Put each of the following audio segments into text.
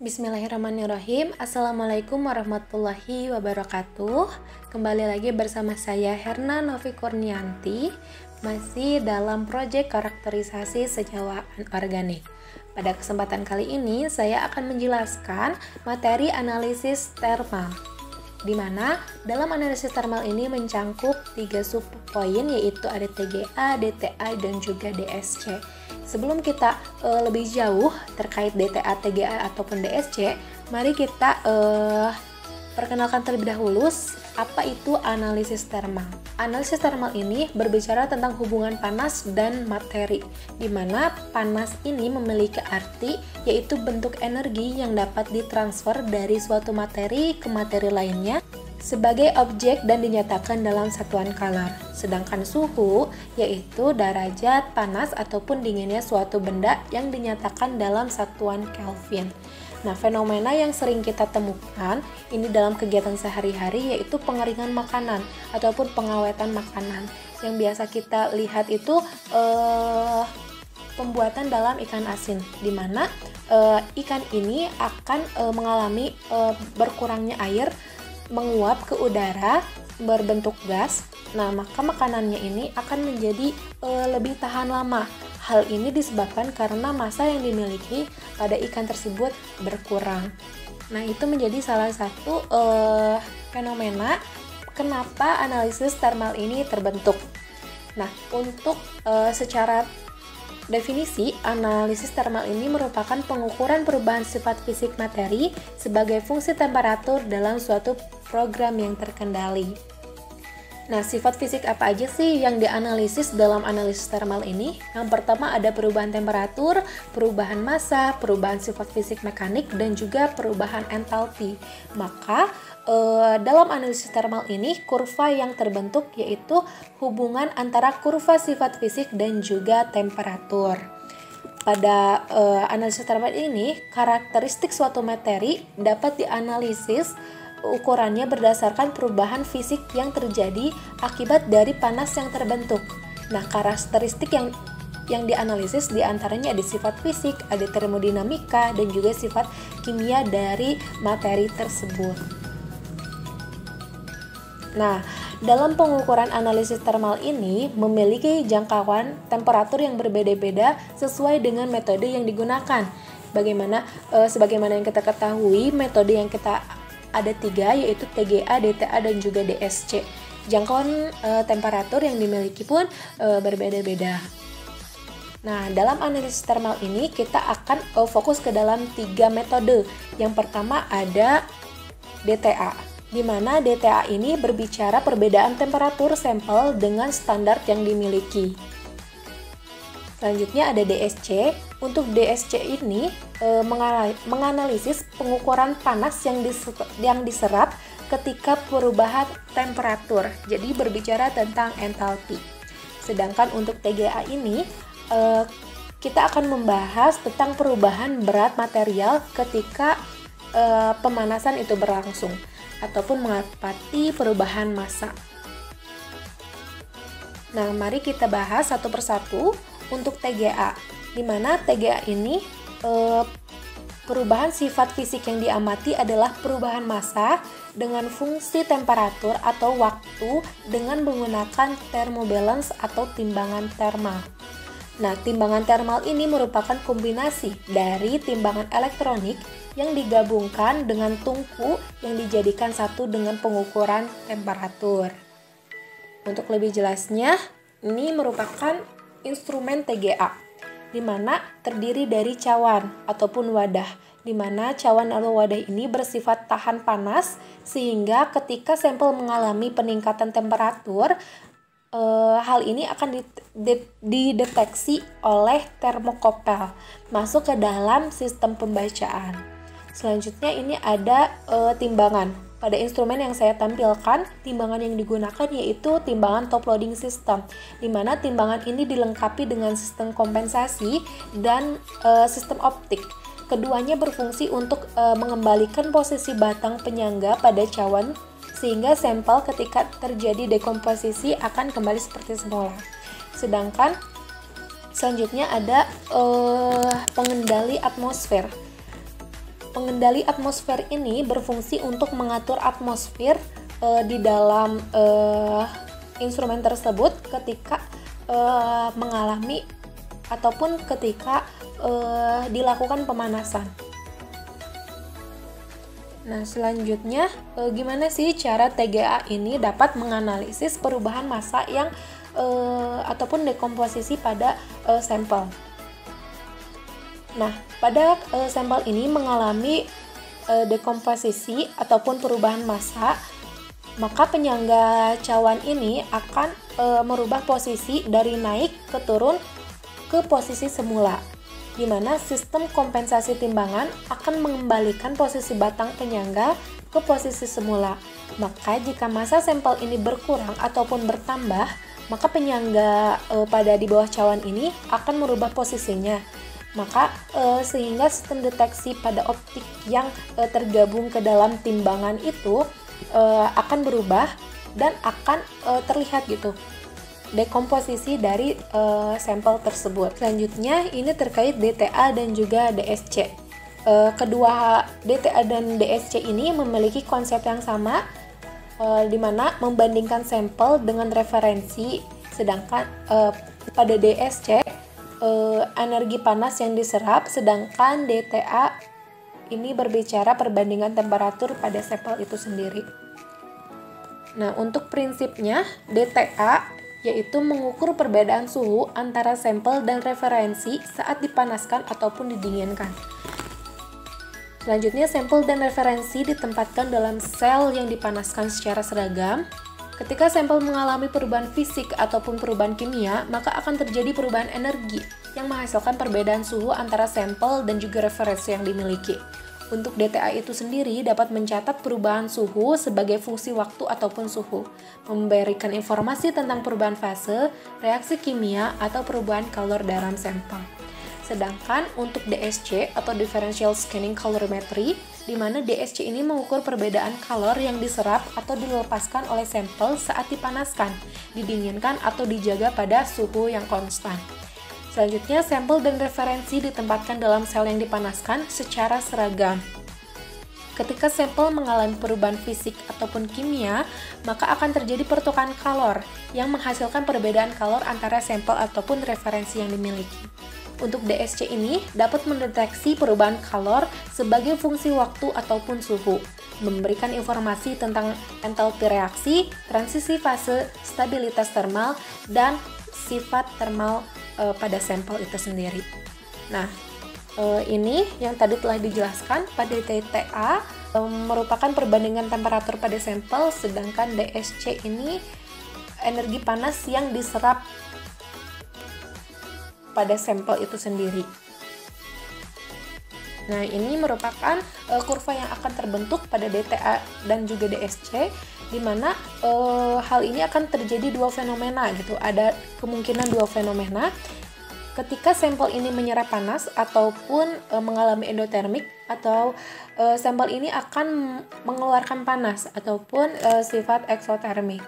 Bismillahirrahmanirrahim. Assalamualaikum warahmatullahi wabarakatuh. Kembali lagi bersama saya Herna Novi Kurnianti, masih dalam proyek karakterisasi senyawa anorganik. Pada kesempatan kali ini saya akan menjelaskan materi analisis termal, di mana dalam analisis termal ini mencangkup 3 subpoin, yaitu ada TGA, DTA, dan juga DSC. Sebelum kita lebih jauh terkait DTA, TGA, ataupun DSC, mari kita perkenalkan terlebih dahulu apa itu analisis termal. Analisis termal ini berbicara tentang hubungan panas dan materi, di mana panas ini memiliki arti yaitu bentuk energi yang dapat ditransfer dari suatu materi ke materi lainnya sebagai objek dan dinyatakan dalam satuan kalor. Sedangkan suhu yaitu derajat panas ataupun dinginnya suatu benda yang dinyatakan dalam satuan Kelvin. Nah, fenomena yang sering kita temukan ini dalam kegiatan sehari-hari yaitu pengeringan makanan ataupun pengawetan makanan. Yang biasa kita lihat itu pembuatan dalam ikan asin, di mana ikan ini akan mengalami berkurangnya air, menguap ke udara berbentuk gas. Nah, maka makanannya ini akan menjadi lebih tahan lama. Hal ini disebabkan karena massa yang dimiliki pada ikan tersebut berkurang. Nah, itu menjadi salah satu fenomena kenapa analisis termal ini terbentuk. Nah, untuk secara definisi, analisis termal ini merupakan pengukuran perubahan sifat fisik materi sebagai fungsi temperatur dalam suatu program yang terkendali. Nah, sifat fisik apa aja sih yang dianalisis dalam analisis termal ini? Yang pertama ada perubahan temperatur, perubahan massa, perubahan sifat fisik mekanik, dan juga perubahan entalpi. Maka dalam analisis termal ini, kurva yang terbentuk yaitu hubungan antara kurva sifat fisik dan juga temperatur. Pada analisis termal ini, karakteristik suatu materi dapat dianalisis ukurannya berdasarkan perubahan fisik yang terjadi akibat dari panas yang terbentuk. Nah, karakteristik yang dianalisis diantaranya ada sifat fisik, ada termodinamika, dan juga sifat kimia dari materi tersebut. Nah, dalam pengukuran analisis termal ini memiliki jangkauan temperatur yang berbeda-beda sesuai dengan metode yang digunakan. Sebagaimana yang kita ketahui, metode yang kita ada 3, yaitu TGA, DTA, dan juga DSC. Jangkauan temperatur yang dimiliki pun berbeda-beda. Nah, dalam analisis termal ini kita akan fokus ke dalam 3 metode. Yang pertama ada DTA, di mana DTA ini berbicara perbedaan temperatur sampel dengan standar yang dimiliki. Selanjutnya ada DSC. Untuk DSC ini menganalisis pengukuran panas yang diserap ketika perubahan temperatur. Jadi berbicara tentang entalpi. Sedangkan untuk TGA ini kita akan membahas tentang perubahan berat material ketika pemanasan itu berlangsung ataupun mengamati perubahan massa. Nah, mari kita bahas satu persatu. Untuk TGA, di mana TGA ini perubahan sifat fisik yang diamati adalah perubahan massa dengan fungsi temperatur atau waktu dengan menggunakan thermobalance atau timbangan termal. Nah, timbangan termal ini merupakan kombinasi dari timbangan elektronik yang digabungkan dengan tungku yang dijadikan satu dengan pengukuran temperatur. Untuk lebih jelasnya, ini merupakan instrumen TGA, di mana terdiri dari cawan ataupun wadah, di mana cawan atau wadah ini bersifat tahan panas sehingga ketika sampel mengalami peningkatan temperatur, hal ini akan dideteksi oleh termokopel masuk ke dalam sistem pembacaan. Selanjutnya ini ada timbangan. Pada instrumen yang saya tampilkan, timbangan yang digunakan yaitu timbangan top loading system, di mana timbangan ini dilengkapi dengan sistem kompensasi dan sistem optik. Keduanya berfungsi untuk mengembalikan posisi batang penyangga pada cawan sehingga sampel ketika terjadi dekomposisi akan kembali seperti semula. Sedangkan selanjutnya ada pengendali atmosfer. pengendali atmosfer ini berfungsi untuk mengatur atmosfer di dalam instrumen tersebut ketika mengalami ataupun ketika dilakukan pemanasan. Nah, selanjutnya gimana sih cara TGA ini dapat menganalisis perubahan massa yang ataupun dekomposisi pada sampel. Nah, pada sampel ini mengalami dekomposisi ataupun perubahan massa, maka penyangga cawan ini akan merubah posisi dari naik ke turun ke posisi semula, di mana sistem kompensasi timbangan akan mengembalikan posisi batang penyangga ke posisi semula. Maka jika massa sampel ini berkurang ataupun bertambah, maka penyangga pada di bawah cawan ini akan merubah posisinya. Maka sehingga sistem deteksi pada optik yang tergabung ke dalam timbangan itu akan berubah dan akan terlihat gitu dekomposisi dari sampel tersebut. Selanjutnya ini terkait DTA dan juga DSC. Kedua DTA dan DSC ini memiliki konsep yang sama, di mana membandingkan sampel dengan referensi, sedangkan pada DSC energi panas yang diserap, sedangkan DTA ini berbicara perbandingan temperatur pada sampel itu sendiri. Nah, untuk prinsipnya DTA yaitu mengukur perbedaan suhu antara sampel dan referensi saat dipanaskan ataupun didinginkan. Selanjutnya, sampel dan referensi ditempatkan dalam sel yang dipanaskan secara seragam. Ketika sampel mengalami perubahan fisik ataupun perubahan kimia, maka akan terjadi perubahan energi yang menghasilkan perbedaan suhu antara sampel dan juga referensi yang dimiliki. Untuk DTA itu sendiri dapat mencatat perubahan suhu sebagai fungsi waktu ataupun suhu, memberikan informasi tentang perubahan fase, reaksi kimia, atau perubahan kalor dalam sampel. Sedangkan untuk DSC atau Differential Scanning Calorimetry, di mana DSC ini mengukur perbedaan kalor yang diserap atau dilepaskan oleh sampel saat dipanaskan, didinginkan, atau dijaga pada suhu yang konstan. Selanjutnya, sampel dan referensi ditempatkan dalam sel yang dipanaskan secara seragam. Ketika sampel mengalami perubahan fisik ataupun kimia, maka akan terjadi pertukaran kalor yang menghasilkan perbedaan kalor antara sampel ataupun referensi yang dimiliki. Untuk DSC ini dapat mendeteksi perubahan kalor sebagai fungsi waktu ataupun suhu, memberikan informasi tentang entalpi reaksi, transisi fase, stabilitas termal, dan sifat termal pada sampel itu sendiri. Nah, ini yang tadi telah dijelaskan pada DTA merupakan perbandingan temperatur pada sampel, sedangkan DSC ini energi panas yang diserap pada sampel itu sendiri. Nah, ini merupakan kurva yang akan terbentuk pada DTA dan juga DSC, di mana hal ini akan terjadi dua fenomena gitu. Ada kemungkinan dua fenomena ketika sampel ini menyerap panas ataupun mengalami endotermik, atau sampel ini akan mengeluarkan panas ataupun sifat eksotermik.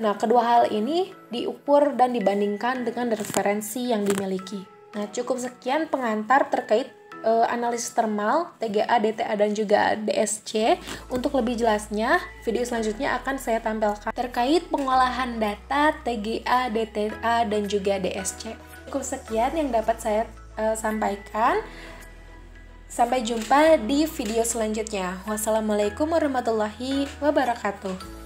Nah, kedua hal ini diukur dan dibandingkan dengan referensi yang dimiliki. Nah, cukup sekian pengantar terkait analisis termal, TGA, DTA, dan juga DSC. Untuk lebih jelasnya, video selanjutnya akan saya tampilkan terkait pengolahan data TGA, DTA, dan juga DSC. Cukup sekian yang dapat saya sampaikan. Sampai jumpa di video selanjutnya. Wassalamualaikum warahmatullahi wabarakatuh.